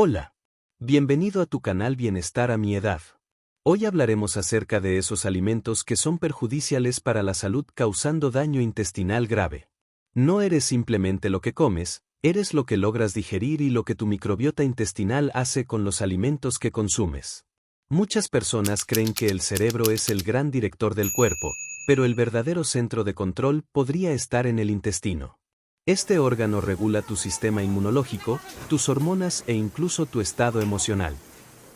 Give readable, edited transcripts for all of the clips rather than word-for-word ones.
Hola. Bienvenido a tu canal Bienestar a mi edad. Hoy hablaremos acerca de esos alimentos que son perjudiciales para la salud causando daño intestinal grave. No eres simplemente lo que comes, eres lo que logras digerir y lo que tu microbiota intestinal hace con los alimentos que consumes. Muchas personas creen que el cerebro es el gran director del cuerpo, pero el verdadero centro de control podría estar en el intestino. Este órgano regula tu sistema inmunológico, tus hormonas e incluso tu estado emocional.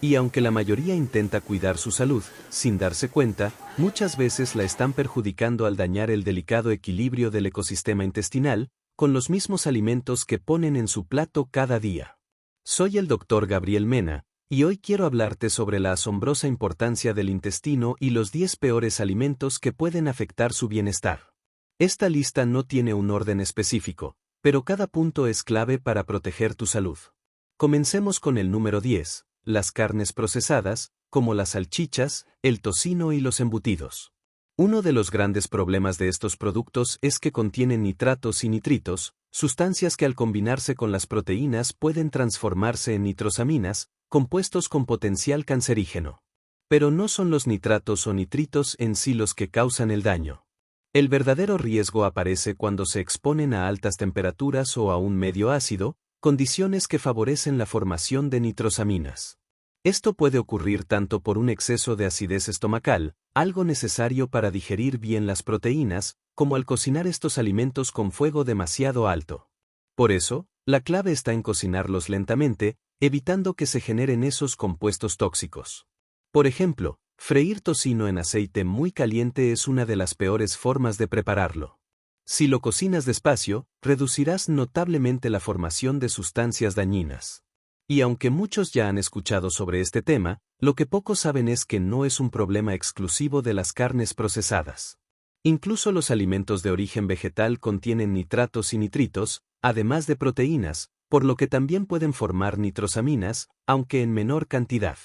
Y aunque la mayoría intenta cuidar su salud, sin darse cuenta, muchas veces la están perjudicando al dañar el delicado equilibrio del ecosistema intestinal, con los mismos alimentos que ponen en su plato cada día. Soy el Dr. Gabriel Mena, y hoy quiero hablarte sobre la asombrosa importancia del intestino y los 10 peores alimentos que pueden afectar su bienestar. Esta lista no tiene un orden específico, pero cada punto es clave para proteger tu salud. Comencemos con el número 10, las carnes procesadas, como las salchichas, el tocino y los embutidos. Uno de los grandes problemas de estos productos es que contienen nitratos y nitritos, sustancias que al combinarse con las proteínas pueden transformarse en nitrosaminas, compuestos con potencial cancerígeno. Pero no son los nitratos o nitritos en sí los que causan el daño. El verdadero riesgo aparece cuando se exponen a altas temperaturas o a un medio ácido, condiciones que favorecen la formación de nitrosaminas. Esto puede ocurrir tanto por un exceso de acidez estomacal, algo necesario para digerir bien las proteínas, como al cocinar estos alimentos con fuego demasiado alto. Por eso, la clave está en cocinarlos lentamente, evitando que se generen esos compuestos tóxicos. Por ejemplo, freír tocino en aceite muy caliente es una de las peores formas de prepararlo. Si lo cocinas despacio, reducirás notablemente la formación de sustancias dañinas. Y aunque muchos ya han escuchado sobre este tema, lo que pocos saben es que no es un problema exclusivo de las carnes procesadas. Incluso los alimentos de origen vegetal contienen nitratos y nitritos, además de proteínas, por lo que también pueden formar nitrosaminas, aunque en menor cantidad.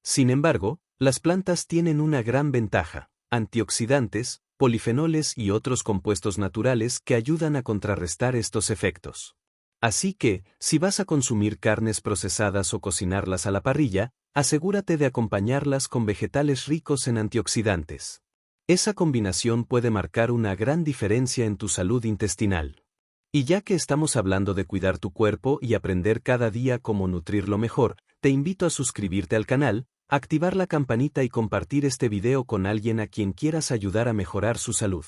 Sin embargo, las plantas tienen una gran ventaja: antioxidantes, polifenoles y otros compuestos naturales que ayudan a contrarrestar estos efectos. Así que, si vas a consumir carnes procesadas o cocinarlas a la parrilla, asegúrate de acompañarlas con vegetales ricos en antioxidantes. Esa combinación puede marcar una gran diferencia en tu salud intestinal. Y ya que estamos hablando de cuidar tu cuerpo y aprender cada día cómo nutrirlo mejor, te invito a suscribirte al canal, activar la campanita y compartir este video con alguien a quien quieras ayudar a mejorar su salud.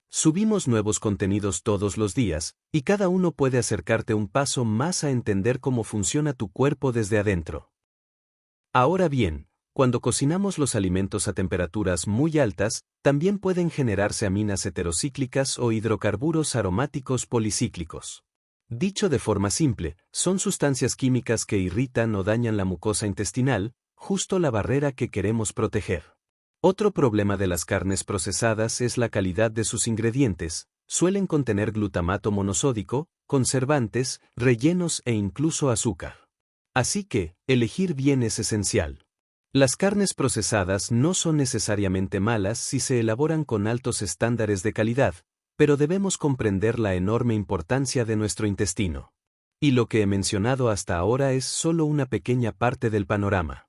Subimos nuevos contenidos todos los días, y cada uno puede acercarte un paso más a entender cómo funciona tu cuerpo desde adentro. Ahora bien, cuando cocinamos los alimentos a temperaturas muy altas, también pueden generarse aminas heterocíclicas o hidrocarburos aromáticos policíclicos. Dicho de forma simple, son sustancias químicas que irritan o dañan la mucosa intestinal, justo la barrera que queremos proteger. Otro problema de las carnes procesadas es la calidad de sus ingredientes. Suelen contener glutamato monosódico, conservantes, rellenos e incluso azúcar. Así que, elegir bien es esencial. Las carnes procesadas no son necesariamente malas si se elaboran con altos estándares de calidad, pero debemos comprender la enorme importancia de nuestro intestino. Y lo que he mencionado hasta ahora es solo una pequeña parte del panorama.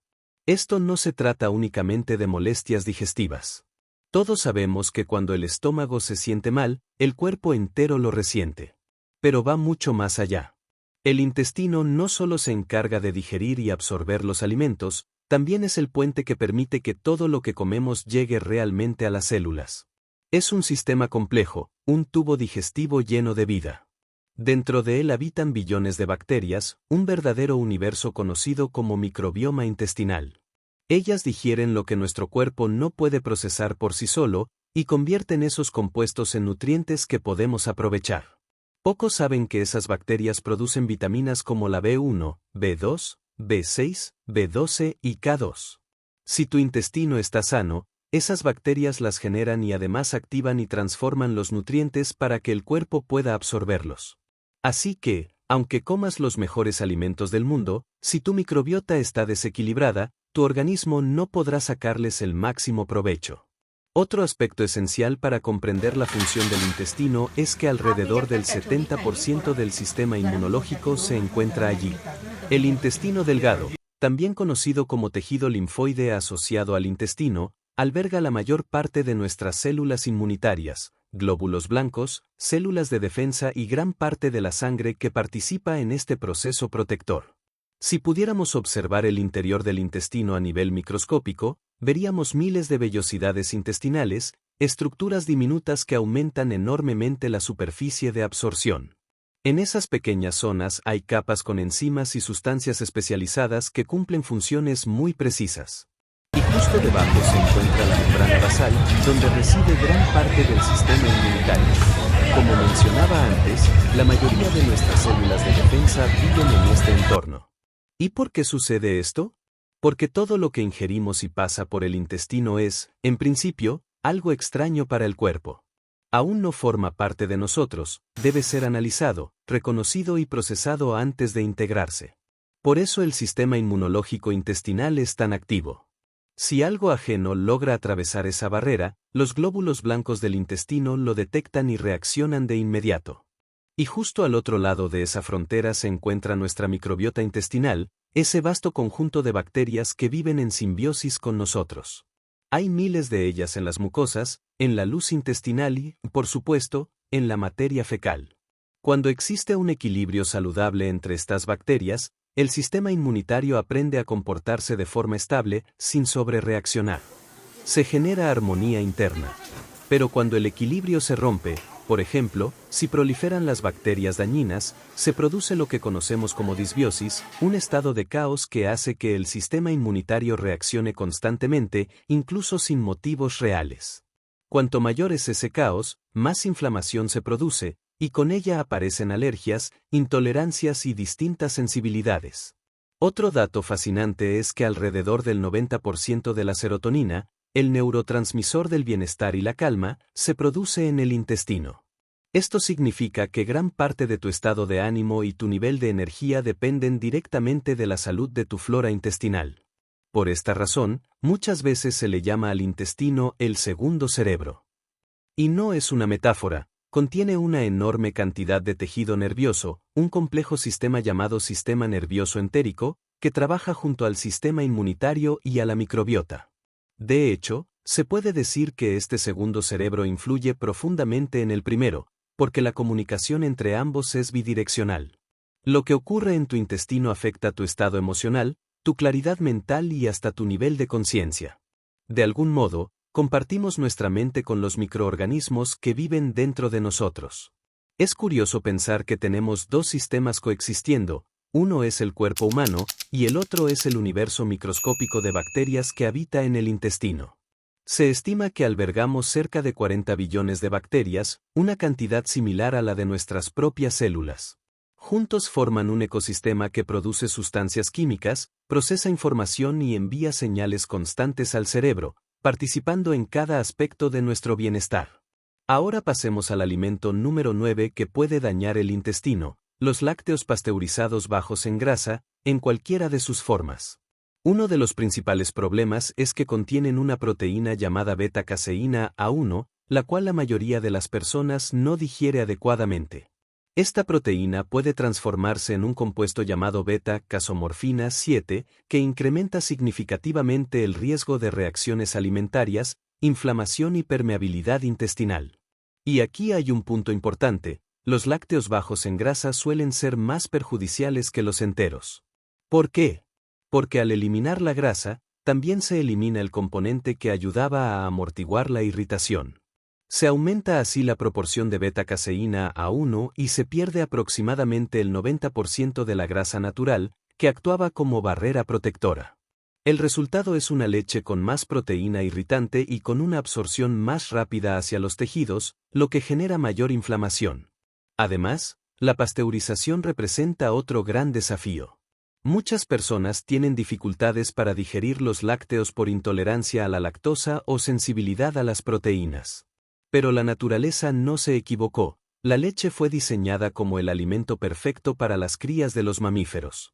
Esto no se trata únicamente de molestias digestivas. Todos sabemos que cuando el estómago se siente mal, el cuerpo entero lo resiente. Pero va mucho más allá. El intestino no solo se encarga de digerir y absorber los alimentos, también es el puente que permite que todo lo que comemos llegue realmente a las células. Es un sistema complejo, un tubo digestivo lleno de vida. Dentro de él habitan billones de bacterias, un verdadero universo conocido como microbioma intestinal. Ellas digieren lo que nuestro cuerpo no puede procesar por sí solo, y convierten esos compuestos en nutrientes que podemos aprovechar. Pocos saben que esas bacterias producen vitaminas como la B1, B2, B6, B12 y K2. Si tu intestino está sano, esas bacterias las generan y además activan y transforman los nutrientes para que el cuerpo pueda absorberlos. Así que, aunque comas los mejores alimentos del mundo, si tu microbiota está desequilibrada, tu organismo no podrá sacarles el máximo provecho. Otro aspecto esencial para comprender la función del intestino es que alrededor del 70% del sistema inmunológico se encuentra allí. El intestino delgado, también conocido como tejido linfoide asociado al intestino, alberga la mayor parte de nuestras células inmunitarias, glóbulos blancos, células de defensa y gran parte de la sangre que participa en este proceso protector. Si pudiéramos observar el interior del intestino a nivel microscópico, veríamos miles de vellosidades intestinales, estructuras diminutas que aumentan enormemente la superficie de absorción. En esas pequeñas zonas hay capas con enzimas y sustancias especializadas que cumplen funciones muy precisas. Y justo debajo se encuentra la membrana basal, donde reside gran parte del sistema inmunitario. Como mencionaba antes, la mayoría de nuestras células de defensa viven en este entorno. ¿Y por qué sucede esto? Porque todo lo que ingerimos y pasa por el intestino es, en principio, algo extraño para el cuerpo. Aún no forma parte de nosotros, debe ser analizado, reconocido y procesado antes de integrarse. Por eso el sistema inmunológico intestinal es tan activo. Si algo ajeno logra atravesar esa barrera, los glóbulos blancos del intestino lo detectan y reaccionan de inmediato. Y justo al otro lado de esa frontera se encuentra nuestra microbiota intestinal, ese vasto conjunto de bacterias que viven en simbiosis con nosotros. Hay miles de ellas en las mucosas, en la luz intestinal y, por supuesto, en la materia fecal. Cuando existe un equilibrio saludable entre estas bacterias, el sistema inmunitario aprende a comportarse de forma estable, sin sobrereaccionar. Se genera armonía interna. Pero cuando el equilibrio se rompe, por ejemplo, si proliferan las bacterias dañinas, se produce lo que conocemos como disbiosis, un estado de caos que hace que el sistema inmunitario reaccione constantemente, incluso sin motivos reales. Cuanto mayor es ese caos, más inflamación se produce, y con ella aparecen alergias, intolerancias y distintas sensibilidades. Otro dato fascinante es que alrededor del 90% de la serotonina, el neurotransmisor del bienestar y la calma, se produce en el intestino. Esto significa que gran parte de tu estado de ánimo y tu nivel de energía dependen directamente de la salud de tu flora intestinal. Por esta razón, muchas veces se le llama al intestino el segundo cerebro. Y no es una metáfora, contiene una enorme cantidad de tejido nervioso, un complejo sistema llamado sistema nervioso entérico, que trabaja junto al sistema inmunitario y a la microbiota. De hecho, se puede decir que este segundo cerebro influye profundamente en el primero, porque la comunicación entre ambos es bidireccional. Lo que ocurre en tu intestino afecta tu estado emocional, tu claridad mental y hasta tu nivel de conciencia. De algún modo, compartimos nuestra mente con los microorganismos que viven dentro de nosotros. Es curioso pensar que tenemos dos sistemas coexistiendo, uno es el cuerpo humano, y el otro es el universo microscópico de bacterias que habita en el intestino. Se estima que albergamos cerca de 40 billones de bacterias, una cantidad similar a la de nuestras propias células. Juntos forman un ecosistema que produce sustancias químicas, procesa información y envía señales constantes al cerebro, participando en cada aspecto de nuestro bienestar. Ahora pasemos al alimento número 9 que puede dañar el intestino, los lácteos pasteurizados bajos en grasa, en cualquiera de sus formas. Uno de los principales problemas es que contienen una proteína llamada beta-caseína A1, la cual la mayoría de las personas no digiere adecuadamente. Esta proteína puede transformarse en un compuesto llamado beta-casomorfina 7, que incrementa significativamente el riesgo de reacciones alimentarias, inflamación y permeabilidad intestinal. Y aquí hay un punto importante. Los lácteos bajos en grasa suelen ser más perjudiciales que los enteros. ¿Por qué? Porque al eliminar la grasa, también se elimina el componente que ayudaba a amortiguar la irritación. Se aumenta así la proporción de beta-caseína A1 y se pierde aproximadamente el 90% de la grasa natural, que actuaba como barrera protectora. El resultado es una leche con más proteína irritante y con una absorción más rápida hacia los tejidos, lo que genera mayor inflamación. Además, la pasteurización representa otro gran desafío. Muchas personas tienen dificultades para digerir los lácteos por intolerancia a la lactosa o sensibilidad a las proteínas. Pero la naturaleza no se equivocó, la leche fue diseñada como el alimento perfecto para las crías de los mamíferos.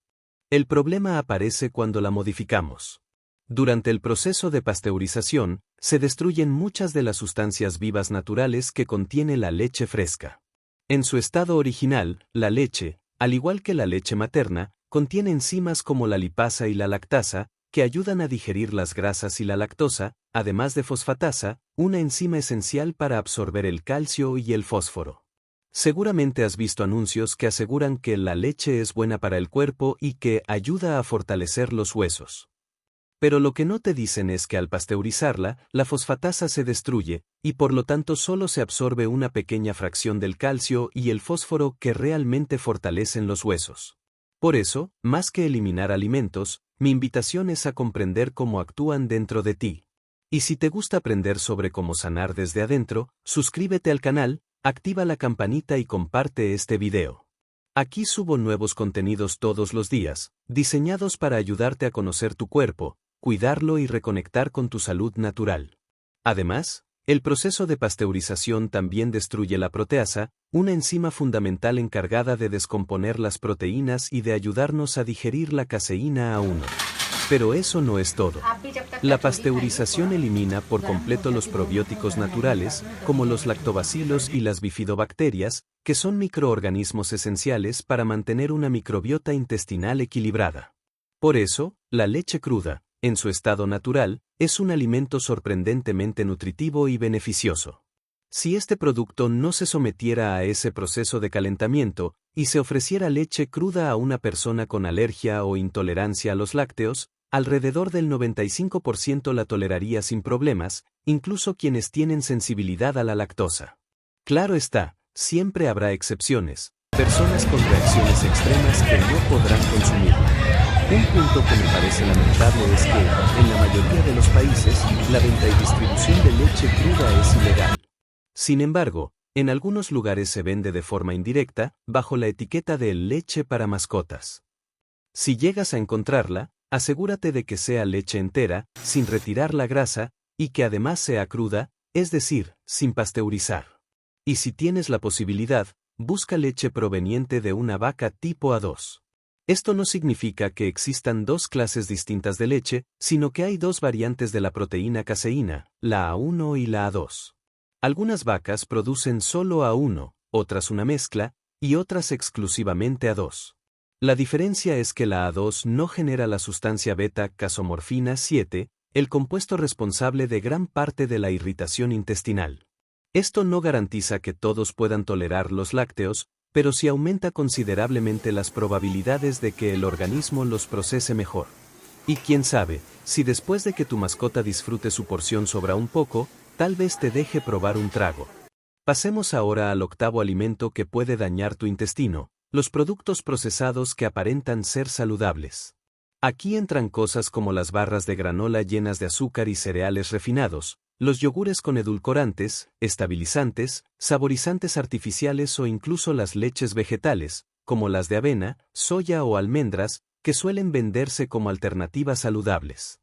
El problema aparece cuando la modificamos. Durante el proceso de pasteurización, se destruyen muchas de las sustancias vivas naturales que contiene la leche fresca. En su estado original, la leche, al igual que la leche materna, contiene enzimas como la lipasa y la lactasa, que ayudan a digerir las grasas y la lactosa, además de fosfatasa, una enzima esencial para absorber el calcio y el fósforo. Seguramente has visto anuncios que aseguran que la leche es buena para el cuerpo y que ayuda a fortalecer los huesos. Pero lo que no te dicen es que al pasteurizarla, la fosfatasa se destruye, y por lo tanto solo se absorbe una pequeña fracción del calcio y el fósforo que realmente fortalecen los huesos. Por eso, más que eliminar alimentos, mi invitación es a comprender cómo actúan dentro de ti. Y si te gusta aprender sobre cómo sanar desde adentro, suscríbete al canal, activa la campanita y comparte este video. Aquí subo nuevos contenidos todos los días, diseñados para ayudarte a conocer tu cuerpo, cuidarlo y reconectar con tu salud natural. Además, el proceso de pasteurización también destruye la proteasa, una enzima fundamental encargada de descomponer las proteínas y de ayudarnos a digerir la caseína A1. Pero eso no es todo. La pasteurización elimina por completo los probióticos naturales, como los lactobacilos y las bifidobacterias, que son microorganismos esenciales para mantener una microbiota intestinal equilibrada. Por eso, la leche cruda, en su estado natural, es un alimento sorprendentemente nutritivo y beneficioso. Si este producto no se sometiera a ese proceso de calentamiento, y se ofreciera leche cruda a una persona con alergia o intolerancia a los lácteos, alrededor del 95% la toleraría sin problemas, incluso quienes tienen sensibilidad a la lactosa. Claro está, siempre habrá excepciones, personas con reacciones extremas que no podrán consumirla. Un punto que me parece lamentable es que, en la mayoría de los países, la venta y distribución de leche cruda es ilegal. Sin embargo, en algunos lugares se vende de forma indirecta, bajo la etiqueta de leche para mascotas. Si llegas a encontrarla, asegúrate de que sea leche entera, sin retirar la grasa, y que además sea cruda, es decir, sin pasteurizar. Y si tienes la posibilidad, busca leche proveniente de una vaca tipo A2. Esto no significa que existan dos clases distintas de leche, sino que hay dos variantes de la proteína caseína, la A1 y la A2. Algunas vacas producen solo A1, otras una mezcla, y otras exclusivamente A2. La diferencia es que la A2 no genera la sustancia beta-casomorfina 7, el compuesto responsable de gran parte de la irritación intestinal. Esto no garantiza que todos puedan tolerar los lácteos, pero sí aumenta considerablemente las probabilidades de que el organismo los procese mejor. Y quién sabe, si después de que tu mascota disfrute su porción sobra un poco, tal vez te deje probar un trago. Pasemos ahora al octavo alimento que puede dañar tu intestino, los productos procesados que aparentan ser saludables. Aquí entran cosas como las barras de granola llenas de azúcar y cereales refinados, los yogures con edulcorantes, estabilizantes, saborizantes artificiales o incluso las leches vegetales, como las de avena, soya o almendras, que suelen venderse como alternativas saludables.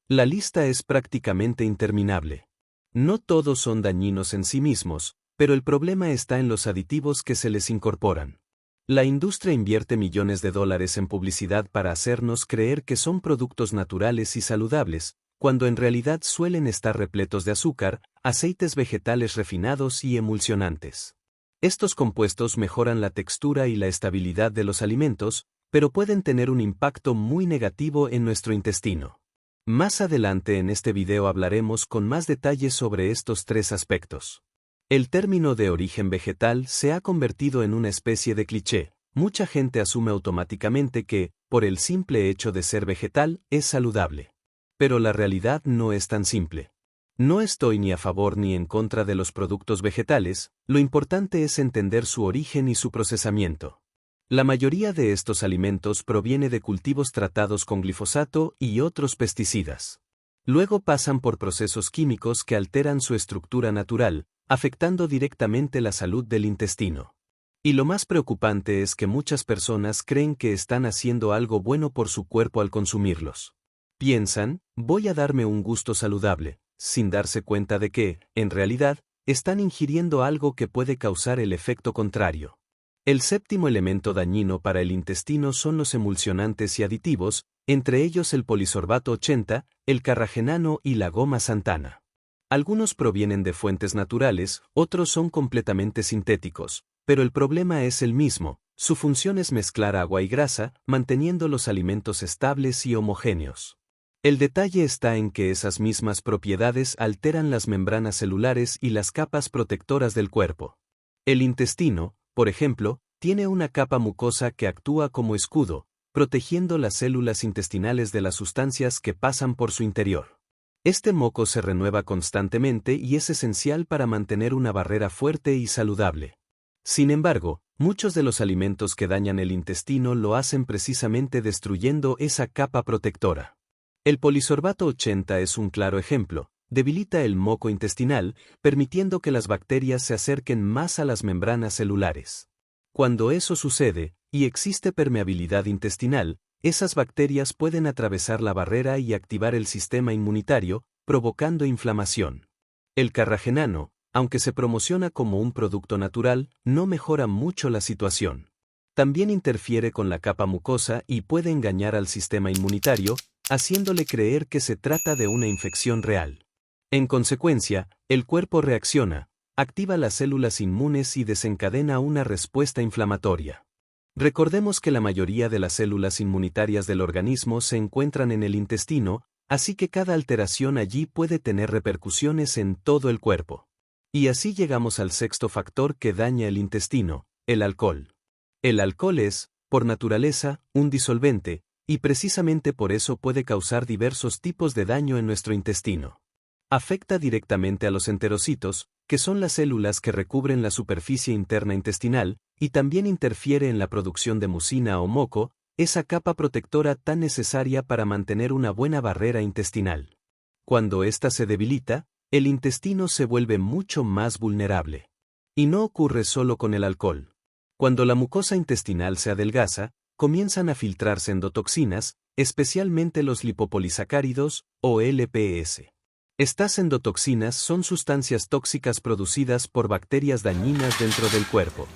La lista es prácticamente interminable. No todos son dañinos en sí mismos, pero el problema está en los aditivos que se les incorporan. La industria invierte millones de dólares en publicidad para hacernos creer que son productos naturales y saludables, cuando en realidad suelen estar repletos de azúcar, aceites vegetales refinados y emulsionantes. Estos compuestos mejoran la textura y la estabilidad de los alimentos, pero pueden tener un impacto muy negativo en nuestro intestino. Más adelante en este video hablaremos con más detalles sobre estos tres aspectos. El término de origen vegetal se ha convertido en una especie de cliché. Mucha gente asume automáticamente que, por el simple hecho de ser vegetal, es saludable. Pero la realidad no es tan simple. No estoy ni a favor ni en contra de los productos vegetales, lo importante es entender su origen y su procesamiento. La mayoría de estos alimentos proviene de cultivos tratados con glifosato y otros pesticidas. Luego pasan por procesos químicos que alteran su estructura natural, afectando directamente la salud del intestino. Y lo más preocupante es que muchas personas creen que están haciendo algo bueno por su cuerpo al consumirlos. Piensan, voy a darme un gusto saludable, sin darse cuenta de que, en realidad, están ingiriendo algo que puede causar el efecto contrario. El séptimo elemento dañino para el intestino son los emulsionantes y aditivos, entre ellos el polisorbato 80, el carragenano y la goma xantana. Algunos provienen de fuentes naturales, otros son completamente sintéticos, pero el problema es el mismo, su función es mezclar agua y grasa, manteniendo los alimentos estables y homogéneos. El detalle está en que esas mismas propiedades alteran las membranas celulares y las capas protectoras del cuerpo. El intestino, por ejemplo, tiene una capa mucosa que actúa como escudo, protegiendo las células intestinales de las sustancias que pasan por su interior. Este moco se renueva constantemente y es esencial para mantener una barrera fuerte y saludable. Sin embargo, muchos de los alimentos que dañan el intestino lo hacen precisamente destruyendo esa capa protectora. El polisorbato 80 es un claro ejemplo, debilita el moco intestinal, permitiendo que las bacterias se acerquen más a las membranas celulares. Cuando eso sucede, y existe permeabilidad intestinal, esas bacterias pueden atravesar la barrera y activar el sistema inmunitario, provocando inflamación. El carragenano, aunque se promociona como un producto natural, no mejora mucho la situación. También interfiere con la capa mucosa y puede engañar al sistema inmunitario, haciéndole creer que se trata de una infección real. En consecuencia, el cuerpo reacciona, activa las células inmunes y desencadena una respuesta inflamatoria. Recordemos que la mayoría de las células inmunitarias del organismo se encuentran en el intestino, así que cada alteración allí puede tener repercusiones en todo el cuerpo. Y así llegamos al sexto factor que daña el intestino, el alcohol. El alcohol es, por naturaleza, un disolvente, y precisamente por eso puede causar diversos tipos de daño en nuestro intestino. Afecta directamente a los enterocitos, que son las células que recubren la superficie interna intestinal, y también interfiere en la producción de mucina o moco, esa capa protectora tan necesaria para mantener una buena barrera intestinal. Cuando ésta se debilita, el intestino se vuelve mucho más vulnerable. Y no ocurre solo con el alcohol. Cuando la mucosa intestinal se adelgaza, comienzan a filtrarse endotoxinas, especialmente los lipopolisacáridos, o LPS. Estas endotoxinas son sustancias tóxicas producidas por bacterias dañinas dentro del cuerpo.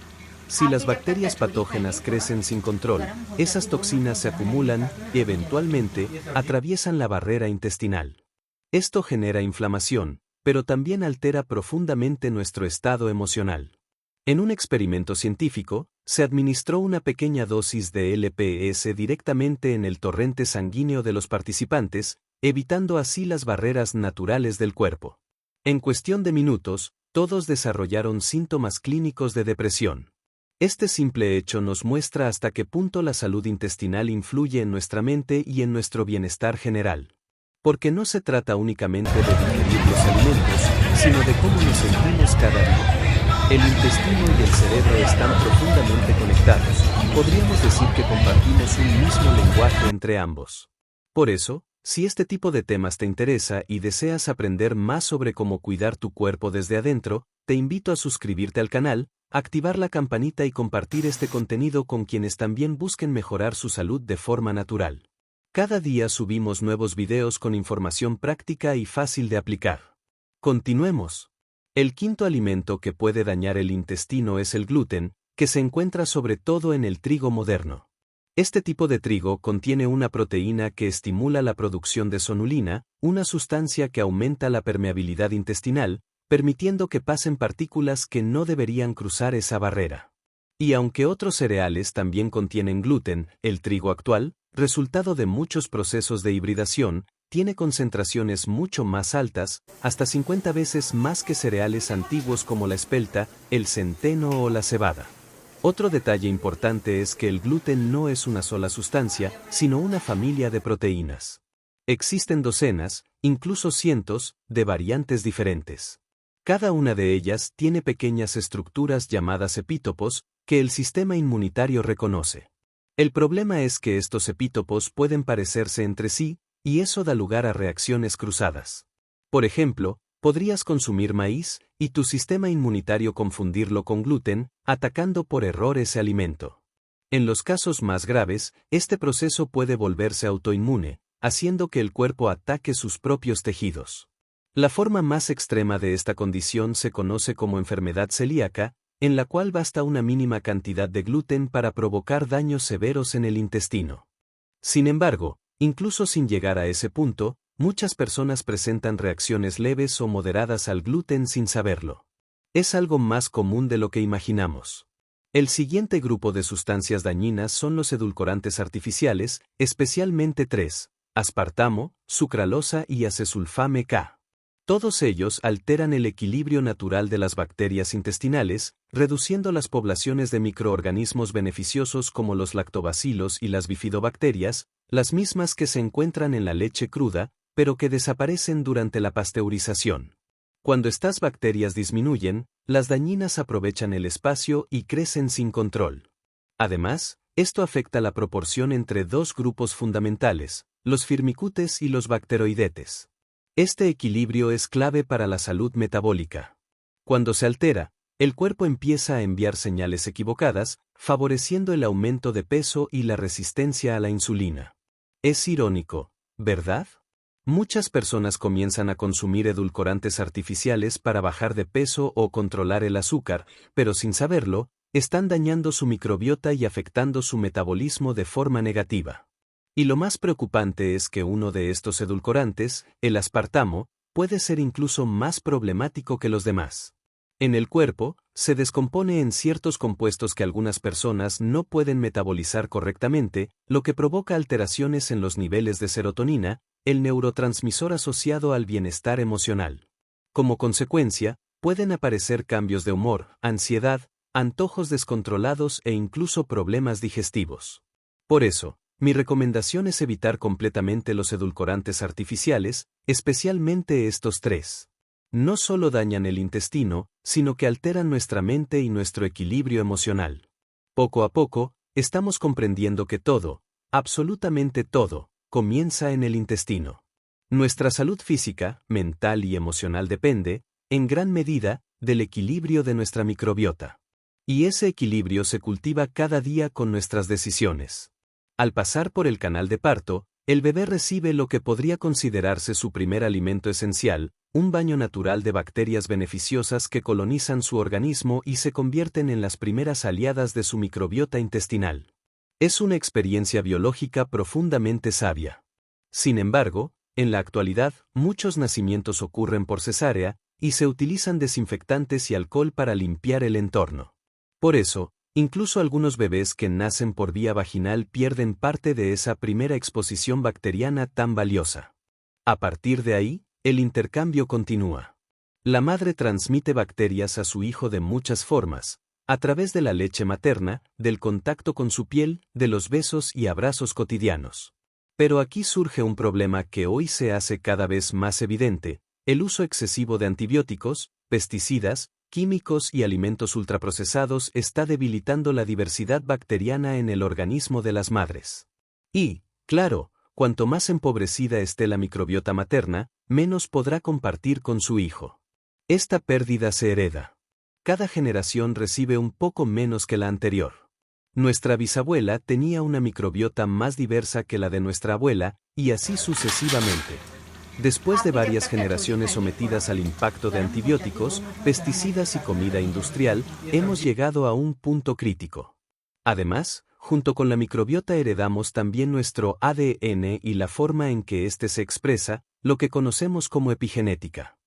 Si las bacterias patógenas crecen sin control, esas toxinas se acumulan y eventualmente atraviesan la barrera intestinal. Esto genera inflamación, pero también altera profundamente nuestro estado emocional. En un experimento científico, se administró una pequeña dosis de LPS directamente en el torrente sanguíneo de los participantes, evitando así las barreras naturales del cuerpo. En cuestión de minutos, todos desarrollaron síntomas clínicos de depresión. Este simple hecho nos muestra hasta qué punto la salud intestinal influye en nuestra mente y en nuestro bienestar general. Porque no se trata únicamente de digerir los alimentos, sino de cómo nos sentimos cada día. El intestino y el cerebro están profundamente conectados, podríamos decir que compartimos un mismo lenguaje entre ambos. Por eso, si este tipo de temas te interesa y deseas aprender más sobre cómo cuidar tu cuerpo desde adentro, te invito a suscribirte al canal, activar la campanita y compartir este contenido con quienes también busquen mejorar su salud de forma natural. Cada día subimos nuevos videos con información práctica y fácil de aplicar. Continuemos. El quinto alimento que puede dañar el intestino es el gluten, que se encuentra sobre todo en el trigo moderno. Este tipo de trigo contiene una proteína que estimula la producción de sonulina, una sustancia que aumenta la permeabilidad intestinal, permitiendo que pasen partículas que no deberían cruzar esa barrera. Y aunque otros cereales también contienen gluten, el trigo actual, resultado de muchos procesos de hibridación, tiene concentraciones mucho más altas, hasta 50 veces más que cereales antiguos como la espelta, el centeno o la cebada. Otro detalle importante es que el gluten no es una sola sustancia, sino una familia de proteínas. Existen docenas, incluso cientos, de variantes diferentes. Cada una de ellas tiene pequeñas estructuras llamadas epítopos, que el sistema inmunitario reconoce. El problema es que estos epítopos pueden parecerse entre sí, y eso da lugar a reacciones cruzadas. Por ejemplo, podrías consumir maíz, y tu sistema inmunitario confundirlo con gluten, atacando por error ese alimento. En los casos más graves, este proceso puede volverse autoinmune, haciendo que el cuerpo ataque sus propios tejidos. La forma más extrema de esta condición se conoce como enfermedad celíaca, en la cual basta una mínima cantidad de gluten para provocar daños severos en el intestino. Sin embargo, incluso sin llegar a ese punto, muchas personas presentan reacciones leves o moderadas al gluten sin saberlo. Es algo más común de lo que imaginamos. El siguiente grupo de sustancias dañinas son los edulcorantes artificiales, especialmente tres: aspartamo, sucralosa y acesulfame K. Todos ellos alteran el equilibrio natural de las bacterias intestinales, reduciendo las poblaciones de microorganismos beneficiosos como los lactobacilos y las bifidobacterias, las mismas que se encuentran en la leche cruda, pero que desaparecen durante la pasteurización. Cuando estas bacterias disminuyen, las dañinas aprovechan el espacio y crecen sin control. Además, esto afecta la proporción entre dos grupos fundamentales, los firmicutes y los bacteroidetes. Este equilibrio es clave para la salud metabólica. Cuando se altera, el cuerpo empieza a enviar señales equivocadas, favoreciendo el aumento de peso y la resistencia a la insulina. Es irónico, ¿verdad? Muchas personas comienzan a consumir edulcorantes artificiales para bajar de peso o controlar el azúcar, pero sin saberlo, están dañando su microbiota y afectando su metabolismo de forma negativa. Y lo más preocupante es que uno de estos edulcorantes, el aspartamo, puede ser incluso más problemático que los demás. En el cuerpo, se descompone en ciertos compuestos que algunas personas no pueden metabolizar correctamente, lo que provoca alteraciones en los niveles de serotonina, el neurotransmisor asociado al bienestar emocional. Como consecuencia, pueden aparecer cambios de humor, ansiedad, antojos descontrolados e incluso problemas digestivos. Por eso, mi recomendación es evitar completamente los edulcorantes artificiales, especialmente estos tres. No solo dañan el intestino, sino que alteran nuestra mente y nuestro equilibrio emocional. Poco a poco, estamos comprendiendo que todo, absolutamente todo, comienza en el intestino. Nuestra salud física, mental y emocional depende, en gran medida, del equilibrio de nuestra microbiota. Y ese equilibrio se cultiva cada día con nuestras decisiones. Al pasar por el canal de parto, el bebé recibe lo que podría considerarse su primer alimento esencial, un baño natural de bacterias beneficiosas que colonizan su organismo y se convierten en las primeras aliadas de su microbiota intestinal. Es una experiencia biológica profundamente sabia. Sin embargo, en la actualidad, muchos nacimientos ocurren por cesárea, y se utilizan desinfectantes y alcohol para limpiar el entorno. Por eso, incluso algunos bebés que nacen por vía vaginal pierden parte de esa primera exposición bacteriana tan valiosa. A partir de ahí, el intercambio continúa. La madre transmite bacterias a su hijo de muchas formas, a través de la leche materna, del contacto con su piel, de los besos y abrazos cotidianos. Pero aquí surge un problema que hoy se hace cada vez más evidente: el uso excesivo de antibióticos, pesticidas, químicos y alimentos ultraprocesados está debilitando la diversidad bacteriana en el organismo de las madres. Y, claro, cuanto más empobrecida esté la microbiota materna, menos podrá compartir con su hijo. Esta pérdida se hereda. Cada generación recibe un poco menos que la anterior. Nuestra bisabuela tenía una microbiota más diversa que la de nuestra abuela, y así sucesivamente. Después de varias generaciones sometidas al impacto de antibióticos, pesticidas y comida industrial, hemos llegado a un punto crítico. Además, junto con la microbiota heredamos también nuestro ADN y la forma en que éste se expresa, lo que conocemos como epigenética.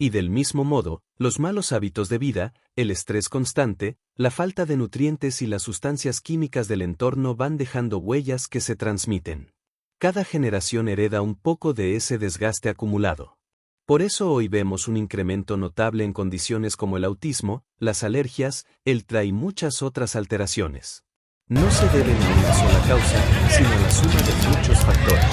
Y del mismo modo, los malos hábitos de vida, el estrés constante, la falta de nutrientes y las sustancias químicas del entorno van dejando huellas que se transmiten. Cada generación hereda un poco de ese desgaste acumulado. Por eso hoy vemos un incremento notable en condiciones como el autismo, las alergias, el TRA y muchas otras alteraciones. No se deben a una sola causa, sino a la suma de muchos factores.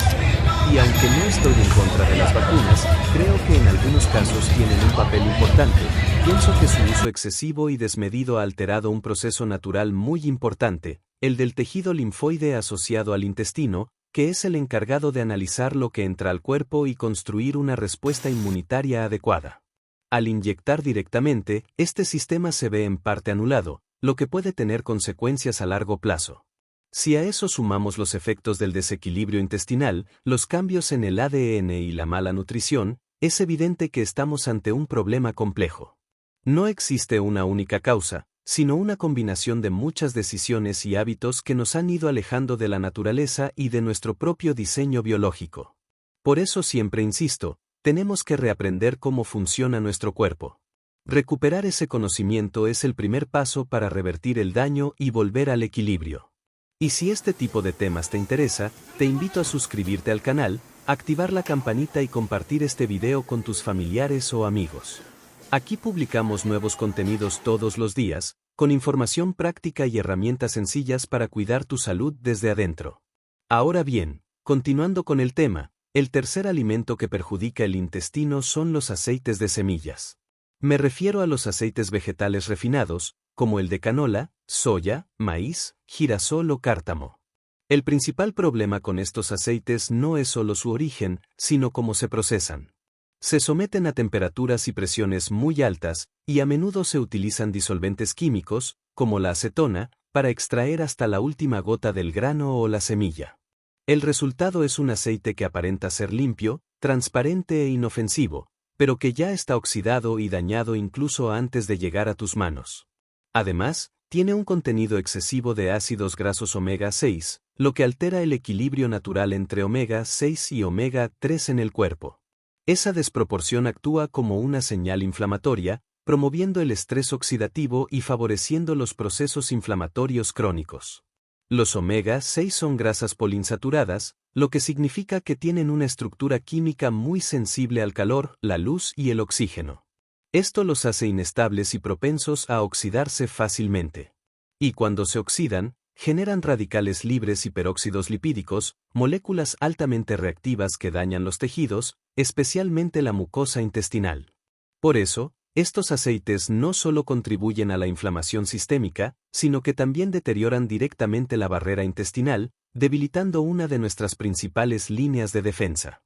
Y aunque no estoy en contra de las vacunas, creo que en algunos casos tienen un papel importante. Pienso que su uso excesivo y desmedido ha alterado un proceso natural muy importante, el del tejido linfoide asociado al intestino, que es el encargado de analizar lo que entra al cuerpo y construir una respuesta inmunitaria adecuada. Al inyectar directamente, este sistema se ve en parte anulado, lo que puede tener consecuencias a largo plazo. Si a eso sumamos los efectos del desequilibrio intestinal, los cambios en el ADN y la mala nutrición, es evidente que estamos ante un problema complejo. No existe una única causa, sino una combinación de muchas decisiones y hábitos que nos han ido alejando de la naturaleza y de nuestro propio diseño biológico. Por eso siempre insisto, tenemos que reaprender cómo funciona nuestro cuerpo. Recuperar ese conocimiento es el primer paso para revertir el daño y volver al equilibrio. Y si este tipo de temas te interesa, te invito a suscribirte al canal, activar la campanita y compartir este video con tus familiares o amigos. Aquí publicamos nuevos contenidos todos los días, con información práctica y herramientas sencillas para cuidar tu salud desde adentro. Ahora bien, continuando con el tema, el tercer alimento que perjudica el intestino son los aceites de semillas. Me refiero a los aceites vegetales refinados, como el de canola, soya, maíz, girasol o cártamo. El principal problema con estos aceites no es solo su origen, sino cómo se procesan. Se someten a temperaturas y presiones muy altas, y a menudo se utilizan disolventes químicos, como la acetona, para extraer hasta la última gota del grano o la semilla. El resultado es un aceite que aparenta ser limpio, transparente e inofensivo, pero que ya está oxidado y dañado incluso antes de llegar a tus manos. Además, tiene un contenido excesivo de ácidos grasos omega 6, lo que altera el equilibrio natural entre omega 6 y omega 3 en el cuerpo. Esa desproporción actúa como una señal inflamatoria, promoviendo el estrés oxidativo y favoreciendo los procesos inflamatorios crónicos. Los omega 6 son grasas poliinsaturadas, lo que significa que tienen una estructura química muy sensible al calor, la luz y el oxígeno. Esto los hace inestables y propensos a oxidarse fácilmente. Y cuando se oxidan, generan radicales libres y peróxidos lipídicos, moléculas altamente reactivas que dañan los tejidos, especialmente la mucosa intestinal. Por eso, estos aceites no solo contribuyen a la inflamación sistémica, sino que también deterioran directamente la barrera intestinal, debilitando una de nuestras principales líneas de defensa.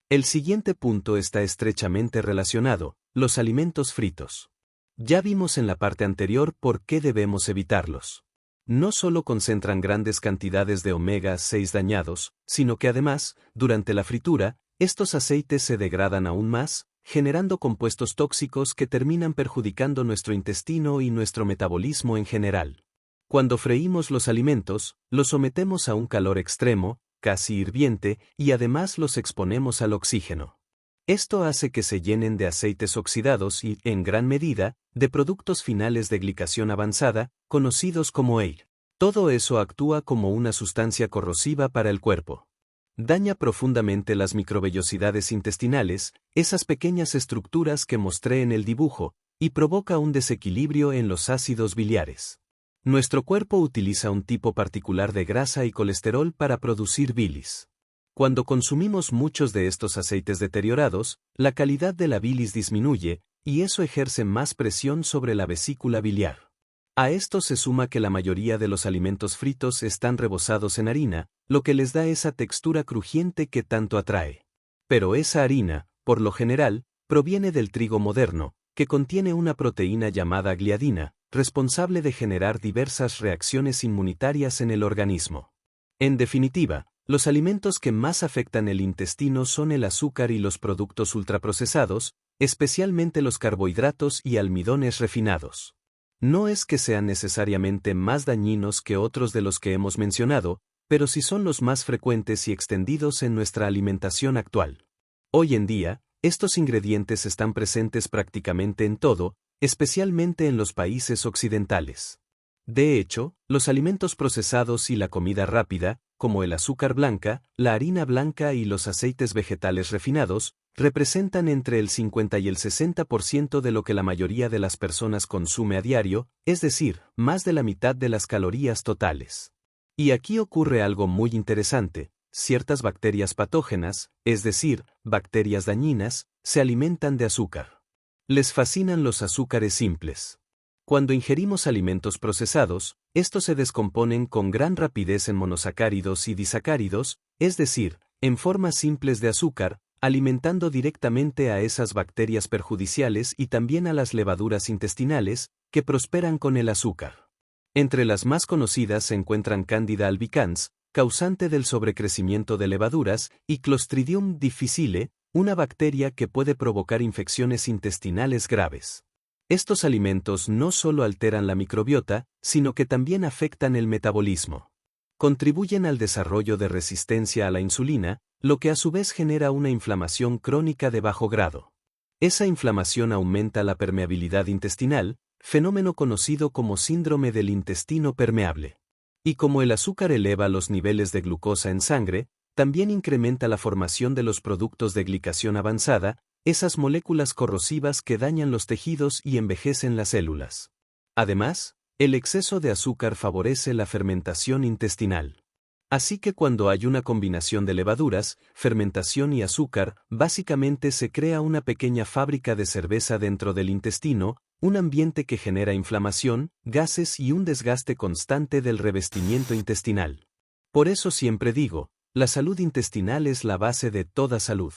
El siguiente punto está estrechamente relacionado: los alimentos fritos. Ya vimos en la parte anterior por qué debemos evitarlos. No solo concentran grandes cantidades de omega 6 dañados, sino que además, durante la fritura, estos aceites se degradan aún más, generando compuestos tóxicos que terminan perjudicando nuestro intestino y nuestro metabolismo en general. Cuando freímos los alimentos, los sometemos a un calor extremo, casi hirviente, y además los exponemos al oxígeno. Esto hace que se llenen de aceites oxidados y, en gran medida, de productos finales de glicación avanzada, conocidos como EIR. Todo eso actúa como una sustancia corrosiva para el cuerpo. Daña profundamente las microvellosidades intestinales, esas pequeñas estructuras que mostré en el dibujo, y provoca un desequilibrio en los ácidos biliares. Nuestro cuerpo utiliza un tipo particular de grasa y colesterol para producir bilis. Cuando consumimos muchos de estos aceites deteriorados, la calidad de la bilis disminuye, y eso ejerce más presión sobre la vesícula biliar. A esto se suma que la mayoría de los alimentos fritos están rebozados en harina, lo que les da esa textura crujiente que tanto atrae. Pero esa harina, por lo general, proviene del trigo moderno, que contiene una proteína llamada gliadina, responsable de generar diversas reacciones inmunitarias en el organismo. En definitiva, los alimentos que más afectan el intestino son el azúcar y los productos ultraprocesados, especialmente los carbohidratos y almidones refinados. No es que sean necesariamente más dañinos que otros de los que hemos mencionado, pero sí son los más frecuentes y extendidos en nuestra alimentación actual. Hoy en día, estos ingredientes están presentes prácticamente en todo, especialmente en los países occidentales. De hecho, los alimentos procesados y la comida rápida, como el azúcar blanca, la harina blanca y los aceites vegetales refinados, representan entre el 50 y el 60% de lo que la mayoría de las personas consume a diario, es decir, más de la mitad de las calorías totales. Y aquí ocurre algo muy interesante: ciertas bacterias patógenas, es decir, bacterias dañinas, se alimentan de azúcar. Les fascinan los azúcares simples. Cuando ingerimos alimentos procesados, estos se descomponen con gran rapidez en monosacáridos y disacáridos, es decir, en formas simples de azúcar, alimentando directamente a esas bacterias perjudiciales y también a las levaduras intestinales, que prosperan con el azúcar. Entre las más conocidas se encuentran Candida albicans, causante del sobrecrecimiento de levaduras, y Clostridium difficile, una bacteria que puede provocar infecciones intestinales graves. Estos alimentos no solo alteran la microbiota, sino que también afectan el metabolismo. Contribuyen al desarrollo de resistencia a la insulina, lo que a su vez genera una inflamación crónica de bajo grado. Esa inflamación aumenta la permeabilidad intestinal, fenómeno conocido como síndrome del intestino permeable. Y como el azúcar eleva los niveles de glucosa en sangre, también incrementa la formación de los productos de glicación avanzada, esas moléculas corrosivas que dañan los tejidos y envejecen las células. Además, el exceso de azúcar favorece la fermentación intestinal. Así que cuando hay una combinación de levaduras, fermentación y azúcar, básicamente se crea una pequeña fábrica de cerveza dentro del intestino, un ambiente que genera inflamación, gases y un desgaste constante del revestimiento intestinal. Por eso siempre digo, la salud intestinal es la base de toda salud.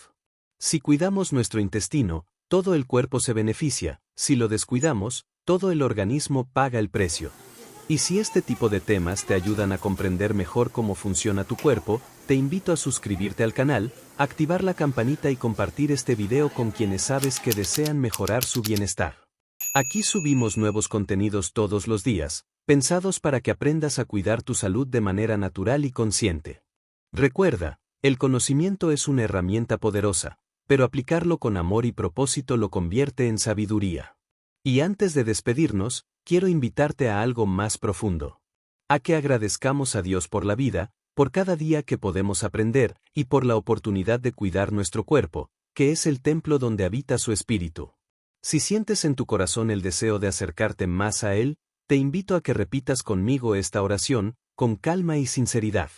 Si cuidamos nuestro intestino, todo el cuerpo se beneficia; si lo descuidamos, todo el organismo paga el precio. Y si este tipo de temas te ayudan a comprender mejor cómo funciona tu cuerpo, te invito a suscribirte al canal, activar la campanita y compartir este video con quienes sabes que desean mejorar su bienestar. Aquí subimos nuevos contenidos todos los días, pensados para que aprendas a cuidar tu salud de manera natural y consciente. Recuerda, el conocimiento es una herramienta poderosa, pero aplicarlo con amor y propósito lo convierte en sabiduría. Y antes de despedirnos, quiero invitarte a algo más profundo. A que agradezcamos a Dios por la vida, por cada día que podemos aprender, y por la oportunidad de cuidar nuestro cuerpo, que es el templo donde habita su espíritu. Si sientes en tu corazón el deseo de acercarte más a Él, te invito a que repitas conmigo esta oración, con calma y sinceridad.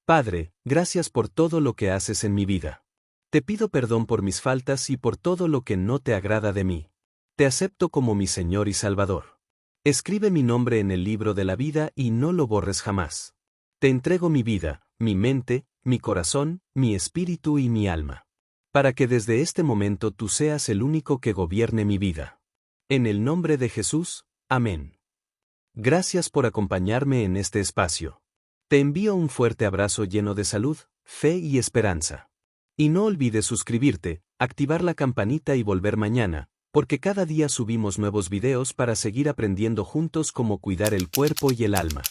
Padre, gracias por todo lo que haces en mi vida. Te pido perdón por mis faltas y por todo lo que no te agrada de mí. Te acepto como mi Señor y Salvador. Escribe mi nombre en el libro de la vida y no lo borres jamás. Te entrego mi vida, mi mente, mi corazón, mi espíritu y mi alma. Para que desde este momento tú seas el único que gobierne mi vida. En el nombre de Jesús, amén. Gracias por acompañarme en este espacio. Te envío un fuerte abrazo lleno de salud, fe y esperanza. Y no olvides suscribirte, activar la campanita y volver mañana, porque cada día subimos nuevos videos para seguir aprendiendo juntos cómo cuidar el cuerpo y el alma.